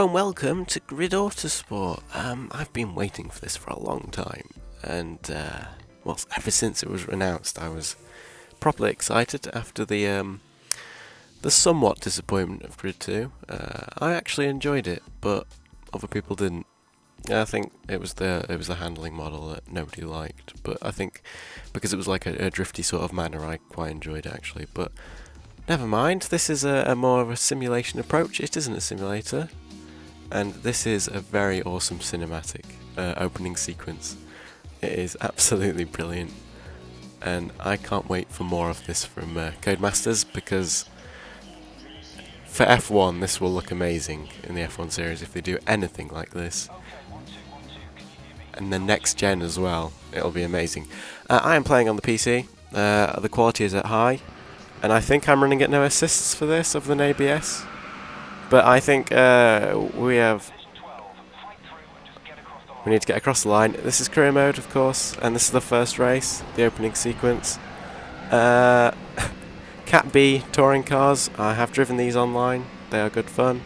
Hello and welcome to Grid Autosport. I've been waiting for this for a long time, and ever since it was announced, I was properly excited after the somewhat disappointment of Grid 2. I actually enjoyed it, but other people didn't. I think it was the handling model that nobody liked, but I think because it was like a drifty sort of manner, I quite enjoyed it actually. But never mind, this is a more of a simulation approach. It isn't a simulator, and this is a very awesome cinematic opening sequence. It is absolutely brilliant, and I can't wait for more of this from Codemasters, because for F1 this will look amazing in the F1 series if they do anything like this. And the next gen as well, it'll be amazing. I am playing on the PC, the quality is at high, and I think I'm running at no assists for this other than ABS. But I think we need to get across the line. This is career mode, of course, and this is the first race, the opening sequence. Cat B touring cars, I have driven these online, they are good fun.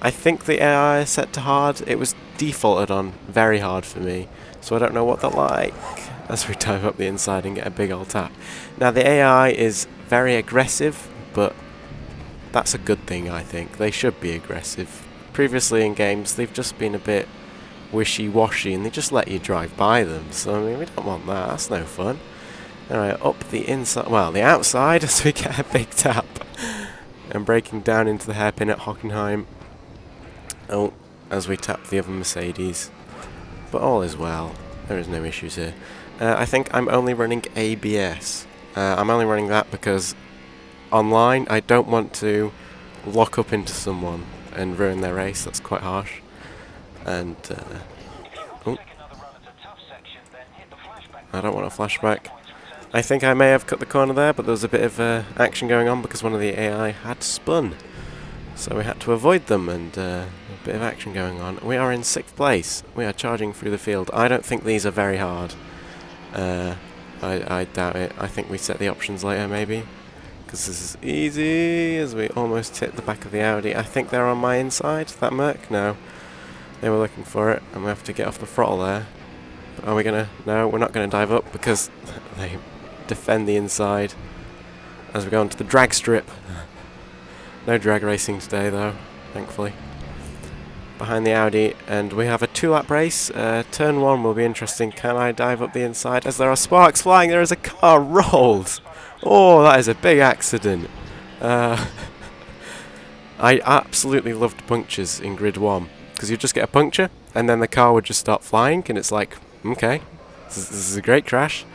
I think the AI is set to hard. It was defaulted on very hard for me, so I don't know what they're like as we dive up the inside and get a big old tap. Now the AI is very aggressive, but that's a good thing, I think. They should be aggressive. Previously in games they've just been a bit wishy-washy and they just let you drive by them, so I mean we don't want that, that's no fun. Alright, up the inside, well the outside as we get a big tap and braking down into the hairpin at Hockenheim. Oh, as we tap the other Mercedes. But all is well. There is no issues here. I think I'm only running ABS. I'm only running that because online I don't want to lock up into someone and ruin their race. That's quite harsh. And I don't want a flashback. I think I may have cut the corner there, but there was a bit of action going on because one of the AI had spun. So we had to avoid them, and a bit of action going on. We are in 6th place. We are charging through the field. I don't think these are very hard. I doubt it. I think we set the options later, maybe. Because this is easy, as we almost hit the back of the Audi. I think they're on my inside, that Merc? No. They were looking for it, and we have to get off the throttle there. But are we gonna... No, we're not gonna dive up, because they defend the inside as we go onto the drag strip. No drag racing today though, thankfully. Behind the Audi, and we have a 2-lap race. Turn 1 will be interesting. Can I dive up the inside? As there are sparks flying, there is a car rolled! Oh, that is a big accident. I absolutely loved punctures in Grid 1, because you just get a puncture, and then the car would just start flying, and it's like, okay, this is a great crash.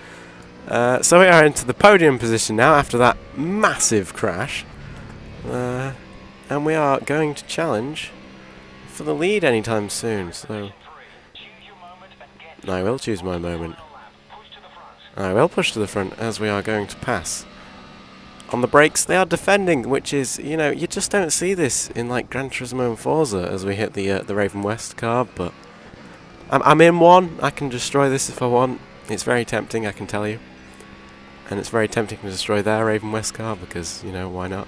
So we are into the podium position now, after that massive crash. And we are going to challenge for the lead anytime soon, so I will choose my moment. I will push to the front as we are going to pass. On the brakes they are defending, which is, you know, you just don't see this in like Gran Turismo and Forza as we hit the Raven West car, but I'm in one, I can destroy this if I want. It's very tempting, I can tell you. And it's very tempting to destroy their Raven West car because, you know, why not?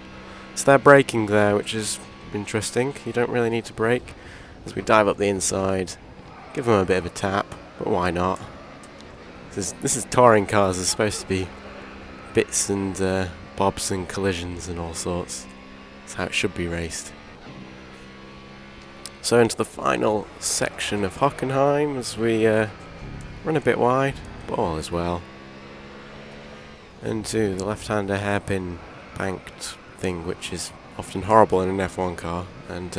So they're braking there, which is interesting. You don't really need to brake. As we dive up the inside, give them a bit of a tap, but why not? This is touring cars. There's supposed to be bits and bobs and collisions and all sorts. That's how it should be raced. So into the final section of Hockenheim as we run a bit wide, but all is well. Into the left-hander hairpin banked thing, which is often horrible in an F1 car, and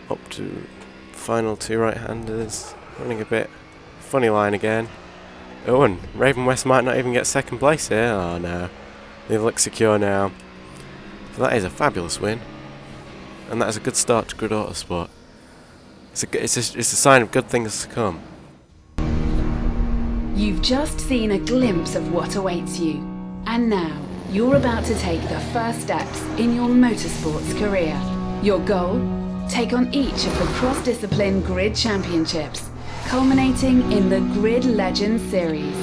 up to final 2 right-handers, running a bit funny line again. Oh, and Raven West might not even get 2nd place here. Oh no, they look secure now. But that is a fabulous win, and that is a good start to Grid Autosport. It's a sign of good things to come. You've just seen a glimpse of what awaits you, and now you're about to take the first steps in your motorsports career. Your goal? Take on each of the cross-discipline Grid Championships, culminating in the Grid Legends Series.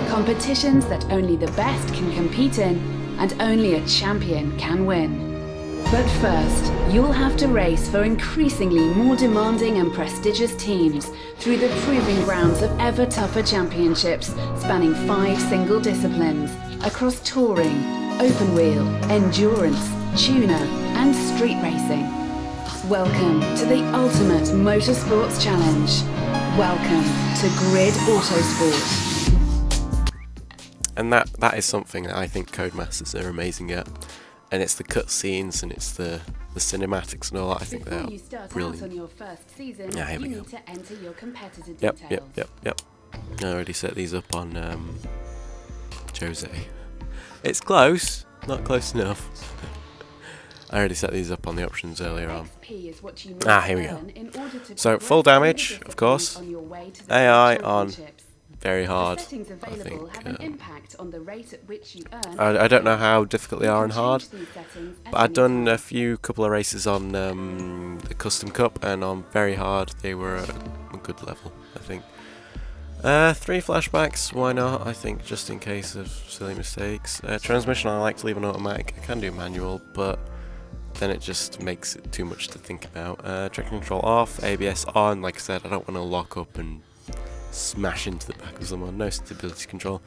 Competitions that only the best can compete in, and only a champion can win. But first, you'll have to race for increasingly more demanding and prestigious teams through the proving grounds of ever tougher championships spanning 5 single disciplines across touring, open wheel, endurance, tuner, and street racing. Welcome to the ultimate motorsports challenge. Welcome to Grid Autosport. And that is something that I think Codemasters are amazing at. And it's the cutscenes and it's the cinematics and all that. I think they're brilliant. On your first season, yeah, here we go. Need to enter your competitor Yep. details. I already set these up on Jose. It's close, not close enough. I already set these up on the options earlier on. Here we go. So full damage, of course. AI on very hard. I think. I don't know how difficult they are on hard, but I've done a couple of races on the Custom Cup, and on very hard they were at a good level, I think. 3 flashbacks, why not? I think just in case of silly mistakes. Transmission, I like to leave an automatic. I can do manual, but then it just makes it too much to think about. Traction control off, ABS on. Like I said, I don't want to lock up and smash into the back of someone. No stability control.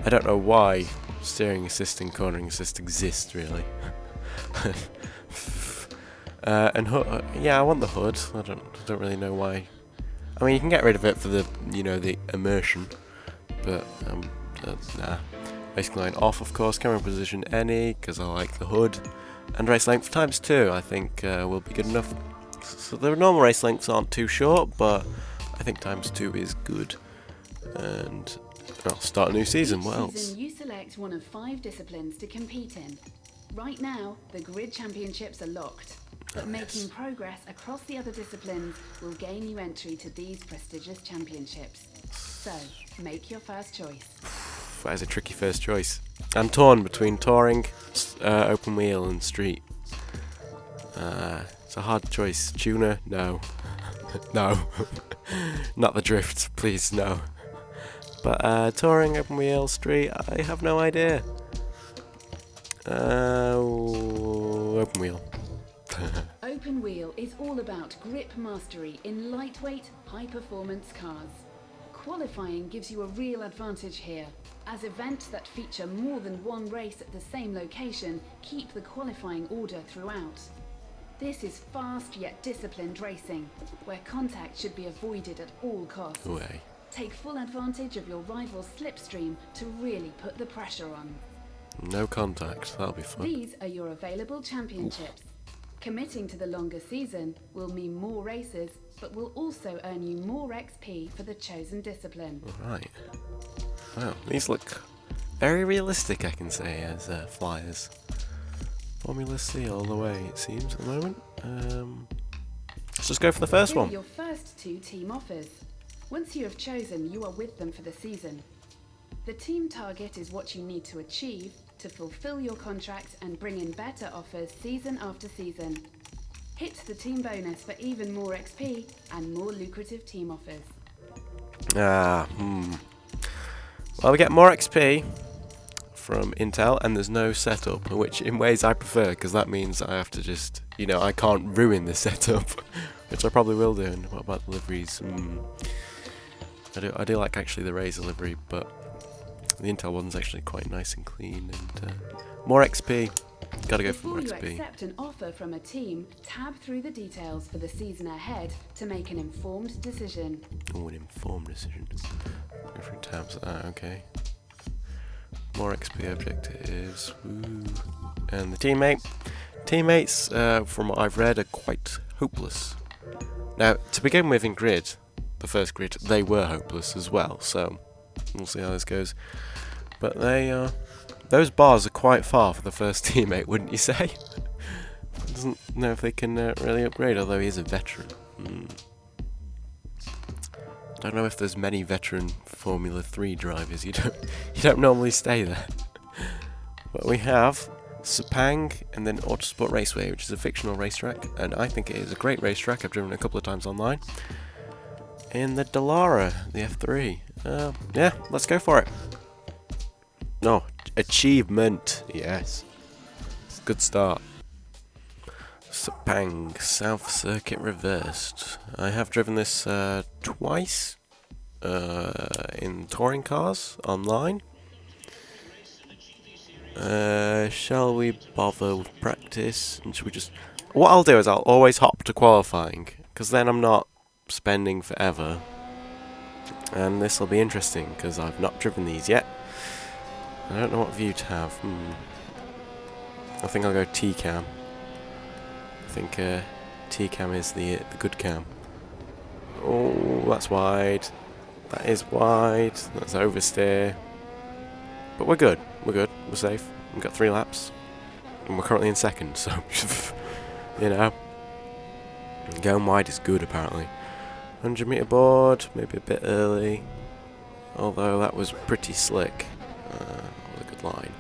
I don't know why steering assist and cornering assist exist, really. And hood, yeah, I want the hood. I don't really know why. I mean, you can get rid of it for the the immersion, but nah. Basically, line off, of course. Camera position any, because I like the hood. And race length times 2, I think will be good enough. So the normal race lengths aren't too short, but I think times 2 is good. And I'll start a new season. What else? You select one of 5 disciplines to compete in. Right now, the Grid Championships are locked, but making progress across the other disciplines will gain you entry to these prestigious championships. So, make your first choice. That is a tricky first choice. I'm torn between touring, open wheel, and street. It's a hard choice. Tuner? No. No. Not the drift, please, no. But touring, open wheel, street, I have no idea. Open wheel. Open wheel is all about grip mastery in lightweight, high-performance cars. Qualifying gives you a real advantage here, as events that feature more than one race at the same location keep the qualifying order throughout. This is fast yet disciplined racing, where contact should be avoided at all costs. Way. Take full advantage of your rival's slipstream to really put the pressure on. No contact, that'll be fun. These are your available championships. Committing to the longer season will mean more races, but will also earn you more XP for the chosen discipline. Alright. Wow, these look very realistic, I can say, as flyers. Formula C all the way, it seems, at the moment. Let's just go for the first one. Your first 2 team offers. Once you have chosen, you are with them for the season. The team target is what you need to achieve to fulfill your contract and bring in better offers season after season. Hit the team bonus for even more XP and more lucrative team offers. Well, we get more XP from Intel, and there's no setup, which in ways I prefer, because that means I have to just, I can't ruin the setup, which I probably will do. And what about the liveries? I do like actually the Razor livery, but the Intel one's actually quite nice and clean, and more XP. Gotta go for more XP. Before you accept an offer from a team, tab through the details for the season ahead to make an informed decision. Oh, an informed decision. Go through tabs. Okay. More XP objectives. Woo. And the teammates, from what I've read, are quite hopeless. Now, to begin with, in Grid, the first Grid, they were hopeless as well. So we'll see how this goes. But those bars are quite far for the first teammate, wouldn't you say? Doesn't know if they can really upgrade, although he is a veteran. Don't know if there's many veteran Formula 3 drivers. You don't normally stay there. But we have Sepang and then Autosport Raceway, which is a fictional racetrack, and I think it is a great racetrack. I've driven it a couple of times online. In the Dallara, the F3. Yeah, let's go for it. No, achievement. Yes. It's a good start. Sepang South Circuit reversed. I have driven this twice in touring cars online. Shall we bother with practice? And should we just... What I'll do is I'll always hop to qualifying, because then I'm not spending forever. And this will be interesting, because I've not driven these yet. I don't know what view to have. I think I'll go T-cam. I think T-cam is the good cam. Oh, that's wide. That is wide. That's oversteer. But we're good. We're good. We're safe. We've got 3 laps. And we're currently in second, so... you know. Going wide is good, apparently. 100 metre board. Maybe a bit early. Although that was pretty slick. That was a good line.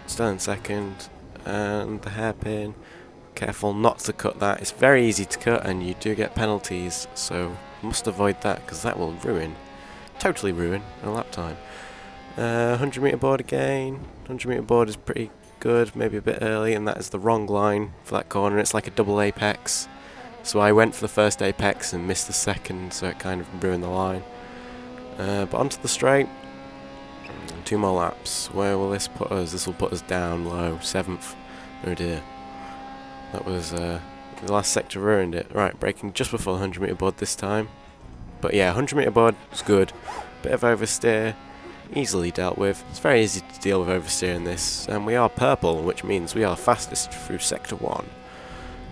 Still in second. And the hairpin. Careful not to cut that. It's very easy to cut and you do get penalties, so must avoid that because that will totally ruin a lap time. 100 metre board again. 100 metre board is pretty good, maybe a bit early, and that is the wrong line for that corner. It's like a double apex, so I went for the first apex and missed the second, so it kind of ruined the line. But onto the straight. 2 more laps. Where will this put us? This will put us down low, 7th. Oh dear. That was, the last sector ruined it. Right, braking just before the 100 metre board this time. But yeah, 100 metre board is good. Bit of oversteer, easily dealt with. It's very easy to deal with oversteer in this. And we are purple, which means we are fastest through sector 1.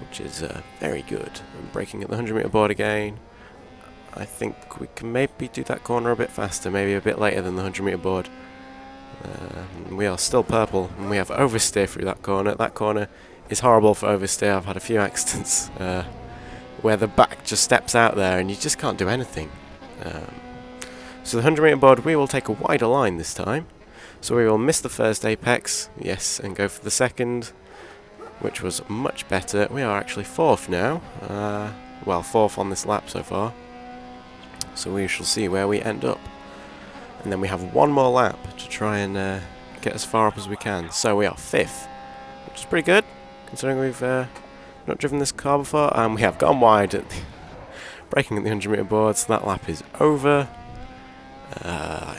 Which is very good. And braking at the 100 metre board again. I think we can maybe do that corner a bit faster, maybe a bit later than the 100 metre board. We are still purple, and we have oversteer through that corner. That corner is horrible for oversteer. I've had a few accidents where the back just steps out there and you just can't do anything. So the 100 metre board, we will take a wider line this time. So we will miss the first apex, yes, and go for the second, which was much better. We are actually 4th now. Well, 4th on this lap so far. So we shall see where we end up. And then we have 1 more lap to try and get as far up as we can. So we are 5th, which is pretty good, considering we've not driven this car before. And we have gone wide at braking at the 100 metre board, so that lap is over.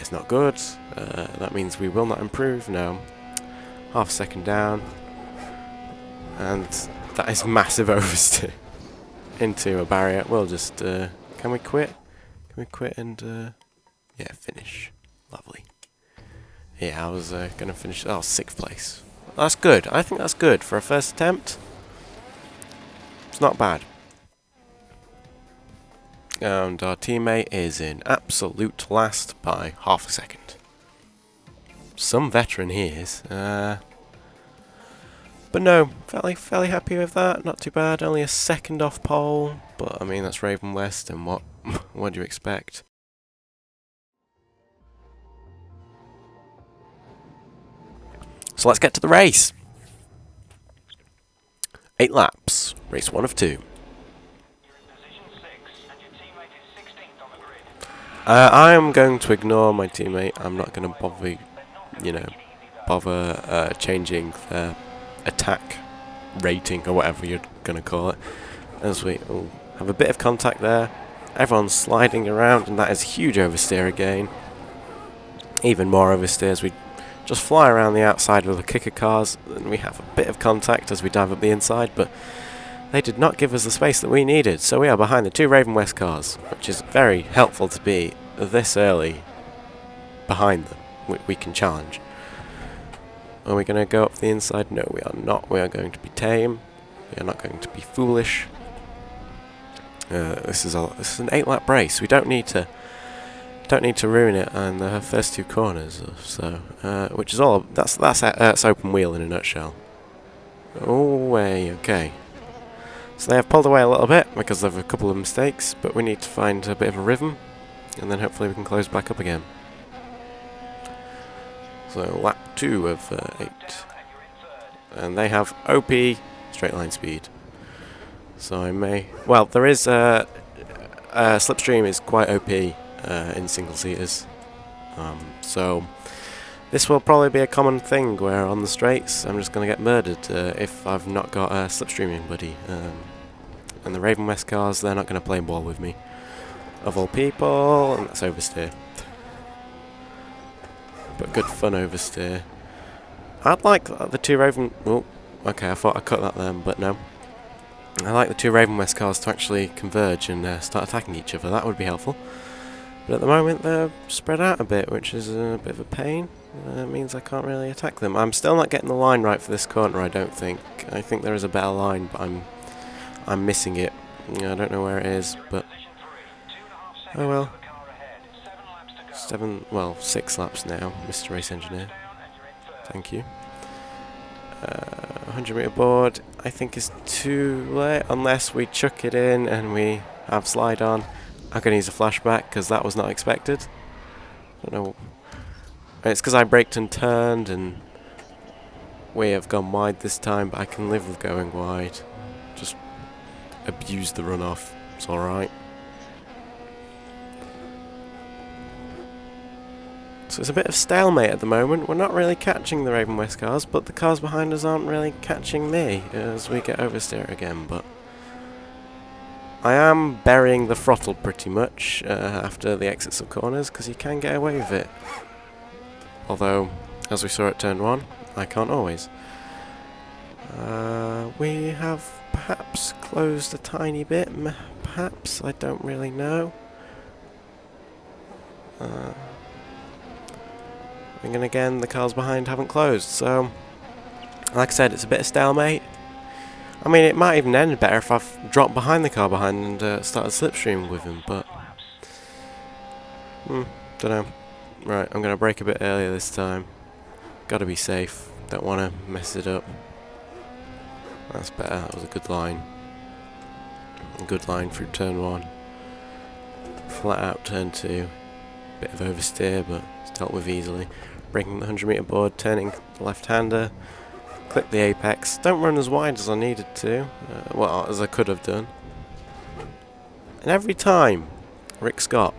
It's not good. That means we will not improve. No. Half a second down. And that is massive oversteer into a barrier. We'll just... can we quit? Can we quit and... yeah, finish. Lovely. Yeah, I was going to finish... Oh, 6th place. That's good. I think that's good for a first attempt. It's not bad. And our teammate is in absolute last by half a second. Some veteran he is. But no, fairly happy with that. Not too bad. Only a second off pole. But, I mean, that's Raven West, and what do you expect? So let's get to the race. 8 laps. Race 1 of 2. I am going to ignore my teammate. I'm not going to bother changing the attack rating or whatever you're going to call it. As we have a bit of contact there. Everyone's sliding around, and that is huge oversteer again. Even more oversteer as we just fly around the outside of the kicker cars, and we have a bit of contact as we dive up the inside, but they did not give us the space that we needed, so we are behind the 2 Raven West cars, which is very helpful to be this early behind them. We can challenge. Are we going to go up the inside? No, we are not. We are going to be tame. We are not going to be foolish. This is an 8-lap race. We don't need to ruin it on the first 2 corners, so which is all. That's open wheel in a nutshell. Oh, way, okay. So they have pulled away a little bit because of a couple of mistakes, but we need to find a bit of a rhythm, and then hopefully we can close back up again. So lap 2 of 8, and they have OP straight line speed. So I may. Well, there is slipstream is quite OP in single seaters, so This will probably be a common thing where on the straights I'm just going to get murdered if I've not got a slipstreaming buddy. And the Raven West cars, they're not going to play ball with me. Of all people, and that's oversteer. But good fun oversteer. I'd like the two Raven... Oh, okay, I thought I cut that then, but no. I like the two Raven West cars to actually converge and start attacking each other. That would be helpful. But at the moment they're spread out a bit, which is a bit of a pain. It means I can't really attack them. I'm still not getting the line right for this corner, I don't think. I think there is a better line, but I'm missing it. I don't know where it is, but... Oh well. 6 laps now, Mr. Race Engineer. Thank you. 100 metre board, I think is too late, unless we chuck it in and we have slide on. I'm going to use a flashback, because that was not expected. I don't know. It's because I braked and turned, and we have gone wide this time, but I can live with going wide. Just abuse the runoff. It's alright. So it's a bit of stalemate at the moment. We're not really catching the Raven West cars, but the cars behind us aren't really catching me as we get oversteer again. But I am burying the throttle pretty much after the exits of corners, because you can get away with it. Although, as we saw at turn 1, I can't always. We have perhaps closed a tiny bit, perhaps, I don't really know. And then again, the cars behind haven't closed, so like I said, it's a bit of stalemate. I mean, it might even end better if I've dropped behind the car behind and started slipstreaming with him, but don't know. Right, I'm going to brake a bit earlier this time. Got to be safe, don't want to mess it up. That's better, that was a good line. A good line through turn 1. Flat out turn 2. Bit of oversteer, but it's dealt with easily. Braking the 100 metre board, turning the left-hander, clip the apex. Don't run as wide as I needed to, well, as I could have done. And every time Rick Scott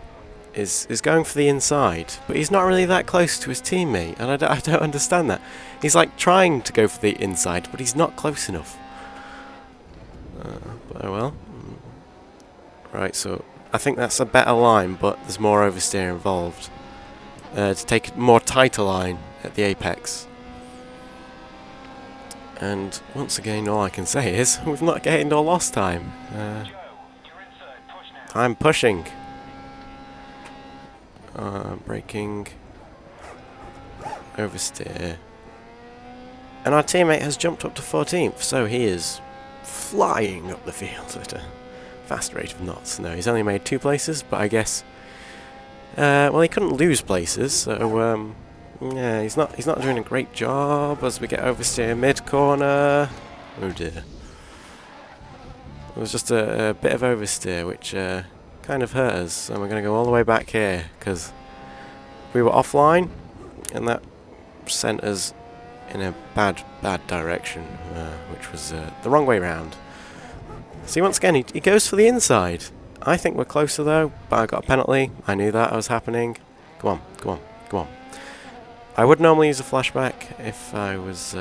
is going for the inside, but he's not really that close to his teammate, and I don't understand that. He's like trying to go for the inside, but he's not close enough. But oh well. Right, so I think that's a better line, but there's more oversteer involved. To take a more tighter line at the apex. And once again, all I can say is, we've not gained or lost time. I'm pushing. Braking. Oversteer. And our teammate has jumped up to 14th, so he is flying up the field at a fast rate of knots. No, he's only made 2 places, but I guess... well, he couldn't lose places, so yeah, he's not doing a great job as we get oversteer mid-corner. Oh dear. It was just a bit of oversteer, which kind of hurt us, and we're going to go all the way back here, because we were offline, and that sent us in a bad direction, which was the wrong way round. See, once again, he goes for the inside. I think we're closer though, but I got a penalty. I knew that was happening. Come on, come on, come on. I would normally use a flashback if I was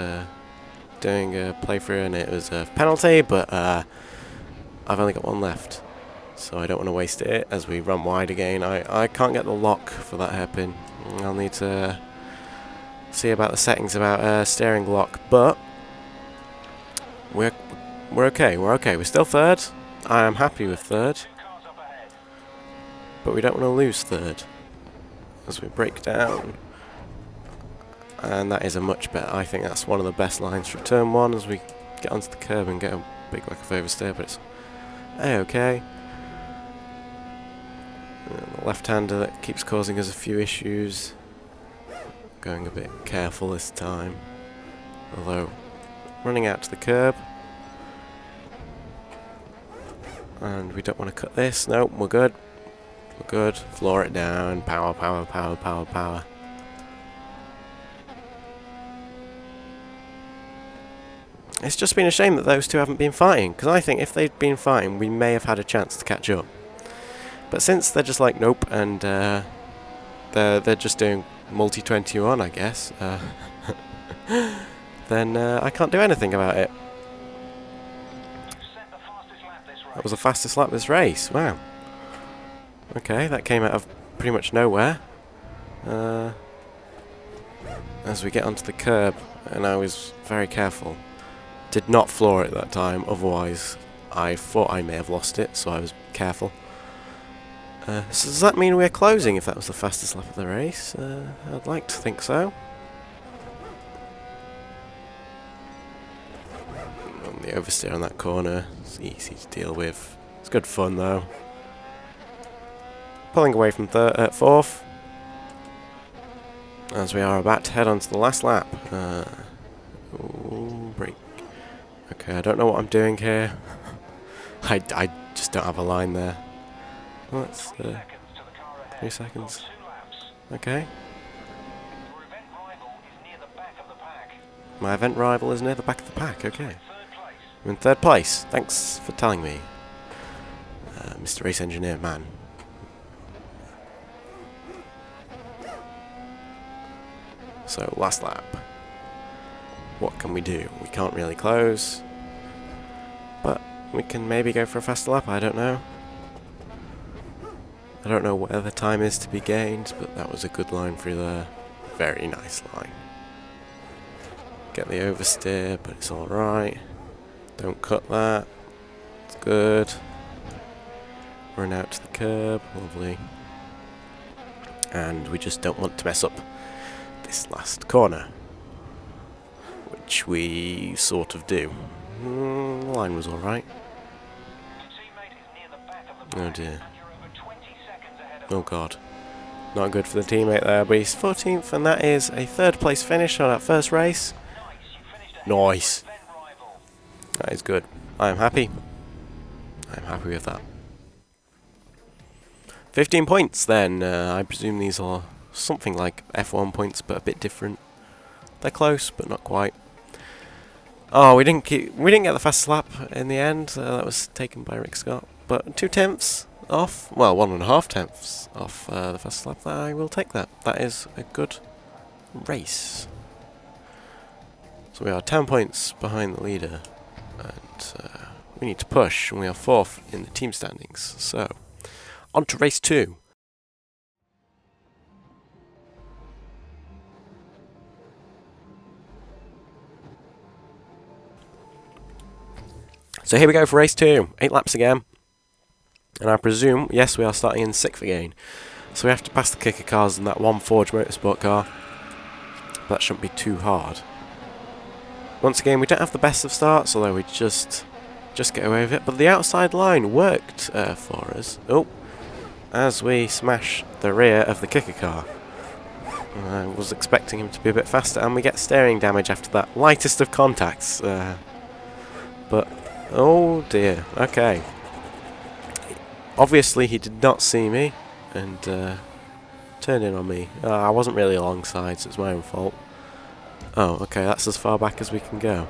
doing a playthrough and it was a penalty, but I've only got 1 left, so I don't want to waste it as we run wide again. I can't get the lock for that hairpin. I'll need to see about the settings about steering lock, but we're okay. We're okay. We're still 3rd. I am happy with 3rd. But we don't want to lose 3rd as we break down, and that is a much better. I think that's one of the best lines for turn 1 as we get onto the curb and get a big lack of oversteer, but it's okay. The left-hander that keeps causing us a few issues. Going a bit careful this time, although running out to the curb. And we don't want to cut this. Nope, we're good. We're good. Floor it down. Power, power, power, power, power. It's just been a shame that those two haven't been fighting, because I think if they'd been fighting, we may have had a chance to catch up. But since they're just like, nope, and they're they're just doing multi-21, I guess, then I can't do anything about it. That was the fastest lap this race. Wow. Okay, that came out of pretty much nowhere. As we get onto the curb, and I was very careful. Did not floor it that time, otherwise I thought I may have lost it, so I was careful. So does that mean we're closing if that was the fastest lap of the race? I'd like to think so. And the oversteer on that corner, it's easy to deal with. It's good fun though. Pulling away from fourth, as we are about to head on to the last lap. Ooh, brake. Okay, I don't know what I'm doing here. I just don't have a line there. Well, that's 3 seconds. Okay. My event rival is near the back of the pack, okay. I'm in 3rd place. Thanks for telling me, Mr. Race Engineer Man. So, last lap. What can we do? We can't really close. But we can maybe go for a faster lap, I don't know. I don't know where the time is to be gained, but that was a good line through there. Very nice line. Get the oversteer, but it's alright. Don't cut that. It's good. Run out to the curb, lovely. And we just don't want to mess up this last corner, which we sort of do. The line was alright. Oh dear. Oh god. Not good for the teammate there, but he's 14th, and that is a 3rd place finish on that first race. Nice. That is good. I am happy. I'm happy with that. 15 points then. I presume these are something like F1 points, but a bit different. They're close, but not quite. Oh, we didn't get the fastest lap in the end. That was taken by Rick Scott. But 2 tenths off. Well, 1.5 tenths off the fastest lap. I will take that. That is a good race. So we are 10 points behind the leader, and we need to push. And we are 4th in the team standings. So on to race 2. So here we go for race 2, 8 laps again, and I presume, yes, we are starting in 6th again, so we have to pass the kicker cars and that one Forge Motorsport car. That shouldn't be too hard. Once again, we don't have the best of starts, although we just get away with it, but the outside line worked for us. Oh, as we smash the rear of the kicker car. I was expecting him to be a bit faster, and we get steering damage after that lightest of contacts, but oh dear, okay. Obviously he did not see me and turned in on me. I wasn't really alongside, so it's my own fault. Oh, okay, that's as far back as we can go.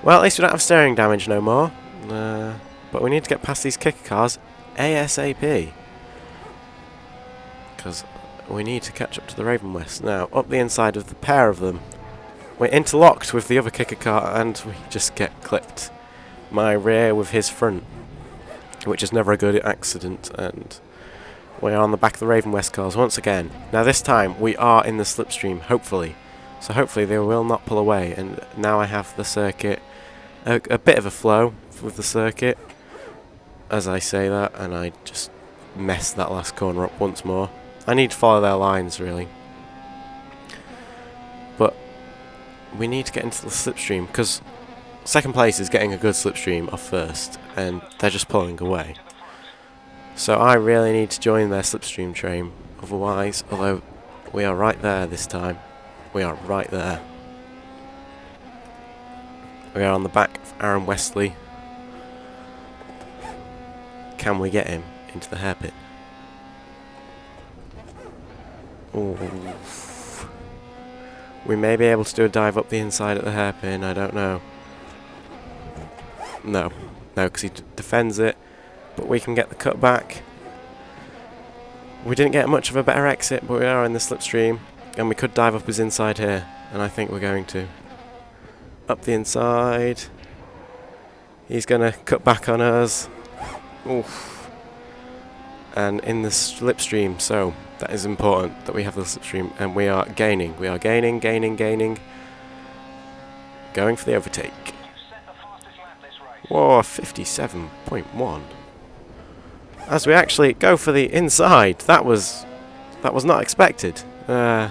Well, at least we don't have steering damage no more. But we need to get past these kicker cars ASAP. Because we need to catch up to the Raven West. Now, up the inside of the pair of them, we're interlocked with the other kicker car and we just get clipped. My rear with his front, which is never a good accident, and we're on the back of the Raven West cars once again. Now this time we are in the slipstream, hopefully. So hopefully they will not pull away, and now I have the circuit, a bit of a flow with the circuit, as I say that, and I just messed that last corner up once more. I need to follow their lines, really. But we need to get into the slipstream, because second place is getting a good slipstream off first, and they're just pulling away. So I really need to join their slipstream train, otherwise, although we are right there this time. We are right there. We are on the back of Aaron Westley. Can we get him into the hairpin? Ooh. We may be able to do a dive up the inside at the hairpin, I don't know. No, because he defends it, but we can get the cut back. We didn't get much of a better exit, but we are in the slipstream, and we could dive up his inside here, and I think we're going to. Up the inside. He's going to cut back on us. Oof. And in the slipstream, so that is important that we have the slipstream, and we are gaining. We are gaining. Going for the overtake. Whoa, 57.1. As we actually go for the inside, that was not expected. I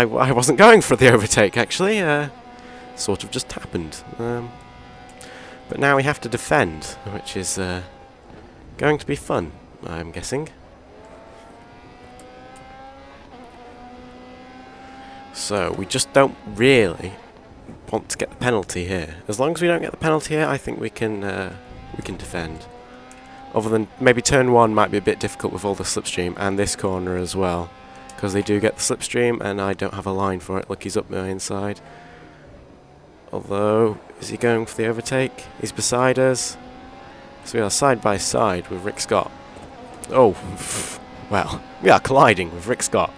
wasn't going for the overtake actually. Sort of just happened. But now we have to defend, which is going to be fun, I'm guessing. So we just don't really want to get the penalty here. As long as we don't get the penalty here, I think we can defend. Other than maybe turn 1 might be a bit difficult with all the slipstream, and this corner as well, because they do get the slipstream and I don't have a line for it. Look, he's up my inside. Although, is he going for the overtake? He's beside us. So we are side by side with Rick Scott. Oh, well, we are colliding with Rick Scott.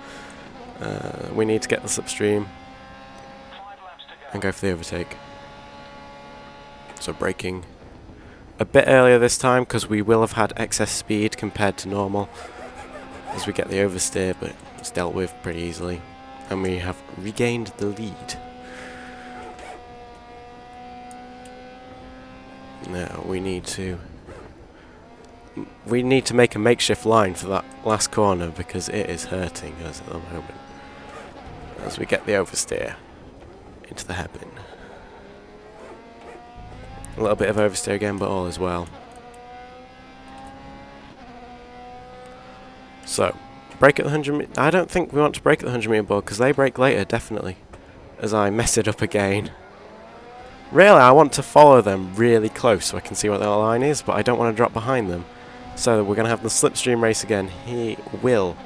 We need to get the slipstream and go for the overtake. So braking a bit earlier this time because we will have had excess speed compared to normal as we get the oversteer, but it's dealt with pretty easily, and we have regained the lead. Now we need to make a makeshift line for that last corner because it is hurting us at the moment as we get the oversteer into the hairpin. A little bit of oversteer again, but all is well. So, brake at the 100 meter. I don't think we want to brake at the 100 meter board because they brake later, definitely. As I mess it up again. Really, I want to follow them really close so I can see what their line is, but I don't want to drop behind them. So we're going to have the slipstream race again. He will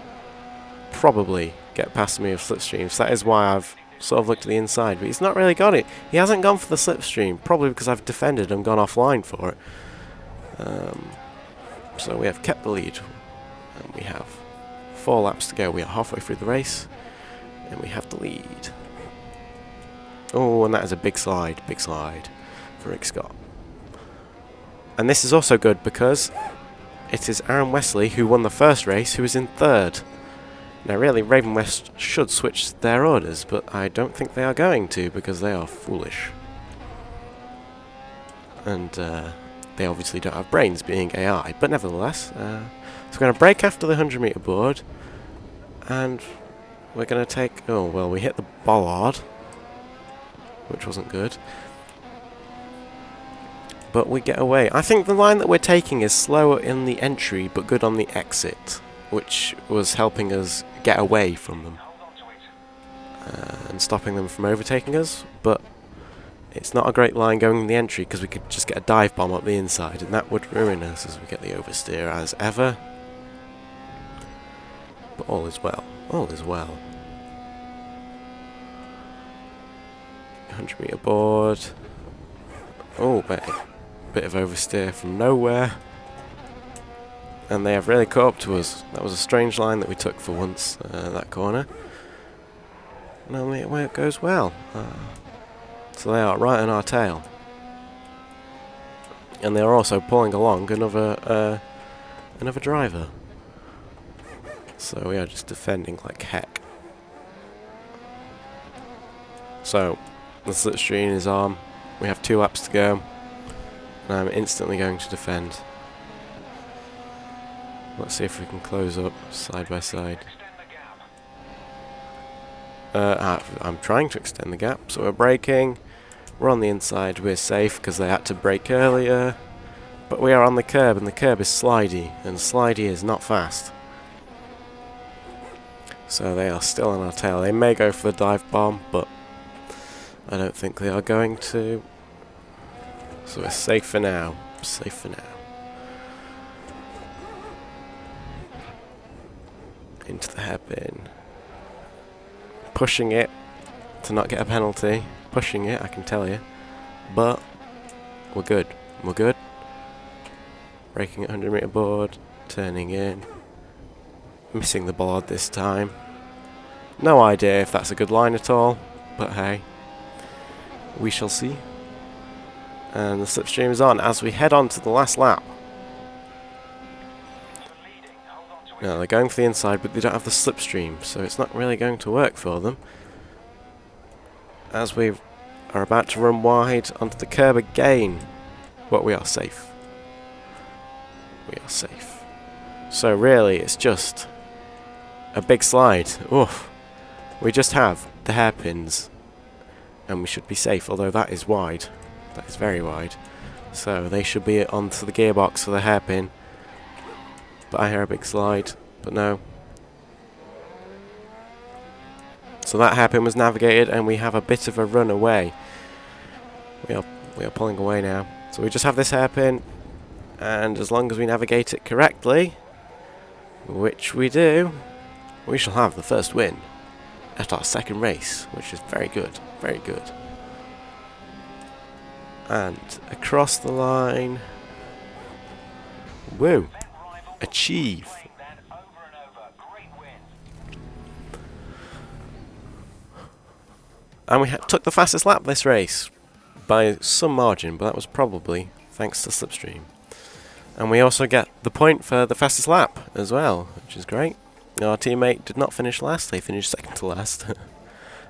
probably get past me with slipstreams. That is why I've sort of looked at the inside, but he's not really got it. He hasn't gone for the slipstream, probably because I've defended and gone offline for it. So we have kept the lead, and we have 4 laps to go. We are halfway through the race, and we have the lead. Oh, and that is a big slide for Rick Scott. And this is also good because it is Aaron Wesley who won the first race who is in 3rd. Now really, Raven West should switch their orders, but I don't think they are going to because they are foolish. And they obviously don't have brains, being AI, but nevertheless. So we're going to brake after the 100 meter board, and we're going to take... Oh, well, we hit the bollard, which wasn't good. But we get away. I think the line that we're taking is slower in the entry, but good on the exit, which was helping us get away from them and stopping them from overtaking us. But it's not a great line going in the entry because we could just get a dive bomb up the inside, and that would ruin us as we get the oversteer as ever. But all is well. All is well. 100 meter board. Oh, bit of oversteer from nowhere. And they have really caught up to us. That was a strange line that we took for once, that corner. Normally it goes well. So they are right on our tail. And they are also pulling along another driver. So we are just defending like heck. So the slipstream is on. We have 2 laps to go. And I'm instantly going to defend. Let's see if we can close up side by side. I'm trying to extend the gap, so we're braking. We're on the inside, we're safe because they had to brake earlier. But we are on the curb, and the curb is slidey, and slidey is not fast. So they are still on our tail. They may go for the dive bomb, but I don't think they are going to. So we're safe for now. Safe for now. Into the hairpin. Pushing it to not get a penalty. Pushing it, I can tell you. But we're good. We're good. Braking at 100 meter board. Turning in. missing the bollard this time. No idea if that's a good line at all, but hey, we shall see. And the slipstream is on as we head on to the last lap. Now they're going for the inside, but they don't have the slipstream, so it's not really going to work for them. As we are about to run wide onto the curb again, but we are safe. We are safe. So really, it's just a big slide. Oof. We just have the hairpins, and we should be safe, although that is wide. That is very wide. So they should be onto the gearbox for the hairpin. But I hear a big slide, but no. So that hairpin was navigated, and we have a bit of a run away. We are pulling away now. So we just have this hairpin, and as long as we navigate it correctly, which we do, we shall have the first win at our second race, which is very good, very good. And across the line, woo, achieve. And we took the fastest lap this race by some margin, but that was probably thanks to slipstream. And we also get the point for the fastest lap as well, which is great. Our teammate did not finish last, they finished second to last.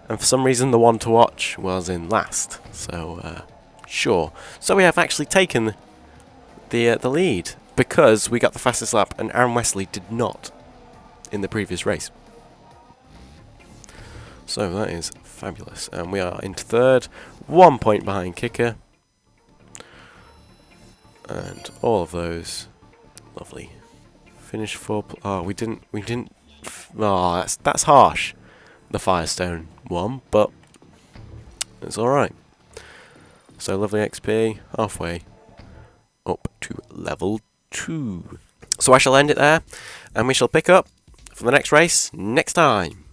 And for some reason the one to watch was in last, so sure. So we have actually taken the lead, because we got the fastest lap and Aaron Wesley did not in the previous race. So that is fabulous. And we are into third, 1 point behind Kicker. And all of those, lovely. Finish 4. Oh, we didn't. Oh, that's harsh. The Firestone won, but it's all right. So lovely XP, halfway up to level 2. So I shall end it there, and we shall pick up for the next race next time.